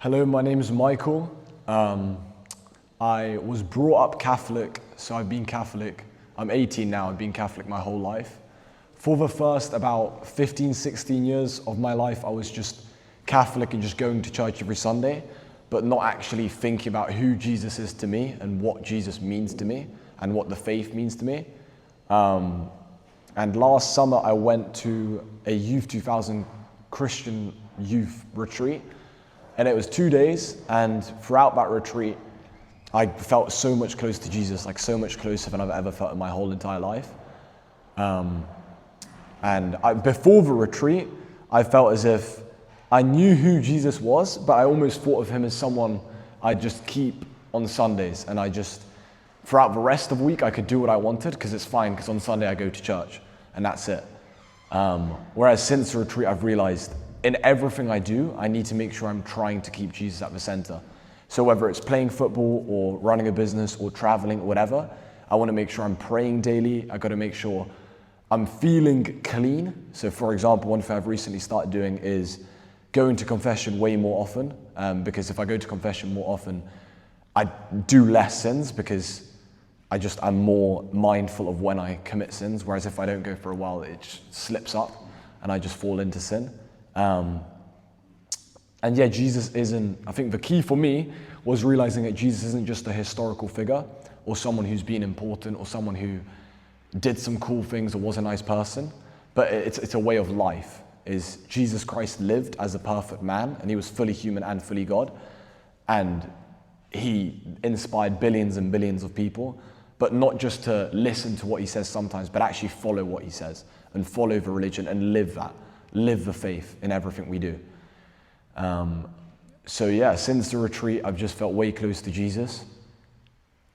Hello, my name is Michael. I was brought up Catholic, so I've been Catholic. I'm 18 now, I've been Catholic my whole life. For the first about 15, 16 years of my life, I was just Catholic and just going to church every Sunday, but not actually thinking about who Jesus is to me and what Jesus means to me and what the faith means to me. And last summer, I went to a Youth 2000 Christian youth retreat, and it was 2 days, and throughout that retreat, I felt so much close to Jesus, like so much closer than I've ever felt in my whole entire life. Before the retreat, I felt as if I knew who Jesus was, but I almost thought of him as someone I'd just keep on Sundays, and throughout the rest of the week, I could do what I wanted, because it's fine, because on Sunday I go to church, and that's it. Whereas since the retreat, I've realized in everything I do, I need to make sure I'm trying to keep Jesus at the center. So whether it's playing football or running a business or traveling or whatever, I want to make sure I'm praying daily. I got to make sure I'm feeling clean. So for example, one thing I've recently started doing is going to confession way more often, because if I go to confession more often, I do less sins because I'm more mindful of when I commit sins, whereas if I don't go for a while, it just slips up and I just fall into sin. Jesus isn't, I think the key for me was realizing that Jesus isn't just a historical figure or someone who's been important or someone who did some cool things or was a nice person, but it's a way of life. Is Jesus Christ lived as a perfect man, and he was fully human and fully God, and he inspired billions and billions of people, but not just to listen to what he says sometimes, but actually follow what he says and follow the religion and live the faith in everything we do. Since the retreat, I've just felt way close to Jesus.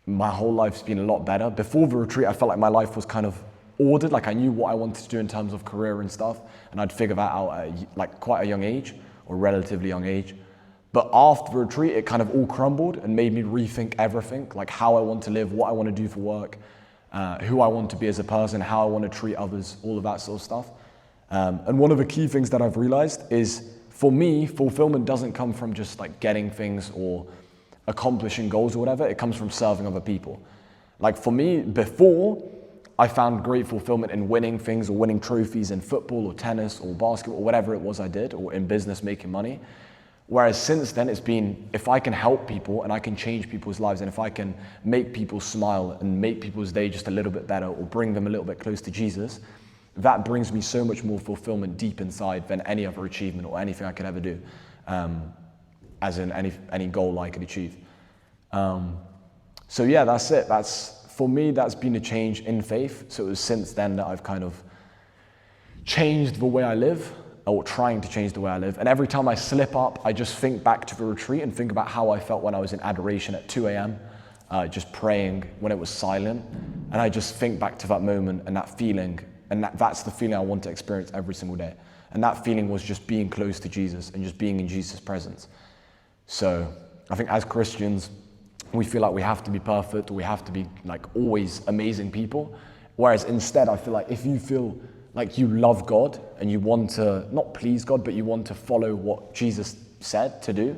My whole life's been a lot better. Before the retreat, I felt like my life was kind of ordered, like I knew what I wanted to do in terms of career and stuff, and I'd figure that out at quite a young age, or relatively young age. But after the retreat, it kind of all crumbled and made me rethink everything, like how I want to live, what I want to do for work, who I want to be as a person, how I want to treat others, all of that sort of stuff. And one of the key things that I've realized is, for me, fulfillment doesn't come from just like getting things or accomplishing goals or whatever. It comes from serving other people. Like for me, before, I found great fulfillment in winning things or winning trophies in football or tennis or basketball or whatever it was I did, or in business making money. Whereas since then, it's been, if I can help people and I can change people's lives, and if I can make people smile and make people's day just a little bit better or bring them a little bit close to Jesus, that brings me so much more fulfillment deep inside than any other achievement or anything I could ever do, as in any goal I could achieve. That's it. For me, that's been a change in faith. So it was since then that I've kind of changed the way I live, or trying to change the way I live. And every time I slip up, I just think back to the retreat and think about how I felt when I was in adoration at 2 a.m., just praying when it was silent. And I just think back to that moment and that feeling. And that's the feeling I want to experience every single day. And that feeling was just being close to Jesus and just being in Jesus' presence. So I think as Christians, we feel like we have to be perfect, or we have to be like always amazing people. Whereas instead, I feel like if you feel like you love God and you want to not please God, but you want to follow what Jesus said to do,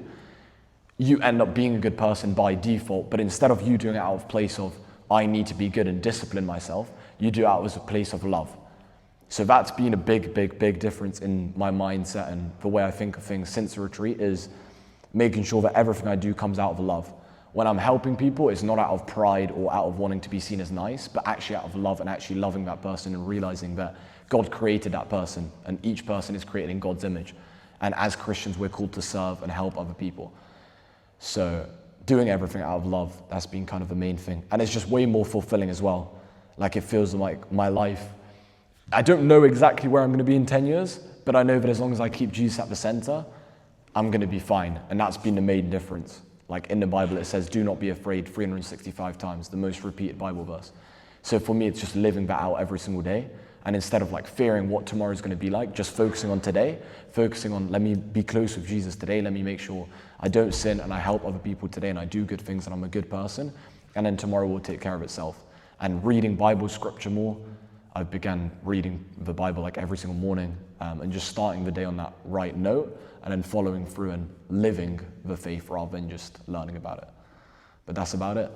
you end up being a good person by default. But instead of you doing it out of place of, I need to be good and discipline myself, you do it out of a place of love. So that's been a big difference in my mindset and the way I think of things since the retreat, is making sure that everything I do comes out of love. When I'm helping people, it's not out of pride or out of wanting to be seen as nice, but actually out of love and actually loving that person and realizing that God created that person and each person is created in God's image. And as Christians, we're called to serve and help other people. So doing everything out of love, that's been kind of the main thing. And it's just way more fulfilling as well. Like it feels like my life, I don't know exactly where I'm going to be in 10 years, but I know that as long as I keep Jesus at the center, I'm going to be fine. And that's been the main difference. Like in the Bible, it says, do not be afraid 365 times, the most repeated Bible verse. So for me, it's just living that out every single day. And instead of like fearing what tomorrow is going to be like, just focusing on today, focusing on, let me be close with Jesus today. Let me make sure I don't sin and I help other people today and I do good things and I'm a good person. And then tomorrow will take care of itself. And reading Bible scripture more, I began reading the Bible like every single morning, and just starting the day on that right note, and then following through and living the faith rather than just learning about it. But that's about it.